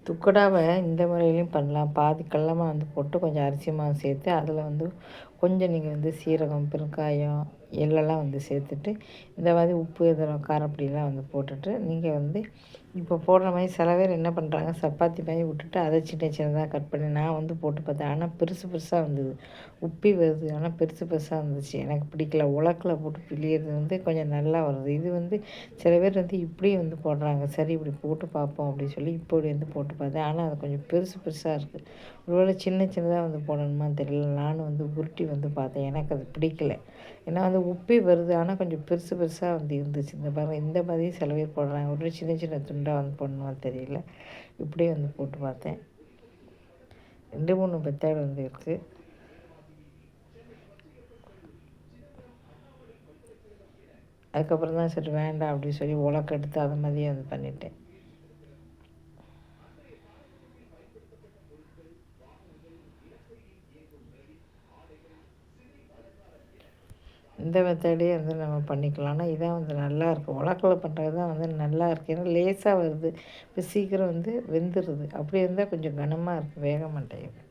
துக்கடாவை இந்த முறையிலையும் பண்ணலாம். பாதி கடல மாவு போட்டு கொஞ்சம் அரிசி மாவு சேர்த்து அதில் கொஞ்சம் நீங்கள் சீரகம், பெருங்காயம், எள்ளெல்லாம் சேர்த்துட்டு இந்த மாதிரி உப்பு, இதெல்லாம் காரப்பொடியெல்லாம் போட்டுட்டு நீங்கள் இப்போ போடுற மாதிரி சில பேர் என்ன பண்ணுறாங்க, சப்பாத்தி மாதிரி விட்டுட்டு அதை சின்ன சின்னதாக கட் பண்ணி நான் போட்டு பார்த்தேன். ஆனால் பெருசு பெருசாக வந்தது, உப்பி வருது. ஆனால் பெருசு பெருசாக வந்துச்சு. எனக்கு பிடிக்கல. உலக்கில் போட்டு பிழியறது கொஞ்சம் நல்லா வருது. இது சில பேர் இப்படி போடுறாங்க. சரி இப்படி போட்டு பார்ப்போம் அப்படின்னு சொல்லி இப்படி போட்டு பார்த்தேன். ஆனால் அது கொஞ்சம் பெருசு பெருசாக இருக்குது. ஒருவேளை சின்ன சின்னதாக போடணுமான்னு தெரியல. நானும் உருட்டி பார்த்தேன். எனக்கு அது பிடிக்கல. ஏன்னா உப்பி வருது. ஆனால் கொஞ்சம் பெருசு பெருசாக இருந்துச்சு. இந்த பாருங்கள், இந்த மாதிரி சில பேர் போடுறாங்க. ஒரு சின்ன சின்ன துண்டாக போடணுமான்னு தெரியல. இப்படியே போட்டு பார்த்தேன். 2, 3 மெத்தட் இருக்குது. அதுக்கப்புறம் தான் சரி வேண்டாம் அப்படின்னு சொல்லி உலக்கெடுத்து அதை மாதிரியே பண்ணிட்டேன். இந்த மெத்தடே நம்ம பண்ணிக்கலாம். ஆனால் இதான் நல்லாயிருக்கு. உலக்கில் பண்ணுறது தான் நல்லா இருக்குது. ஏன்னா லேசாக வருது. இப்போ சீக்கிரம் வெந்துடுது. அப்படி இருந்தால் கொஞ்சம் கனமாக இருக்குது, வேக மாட்டேங்குது.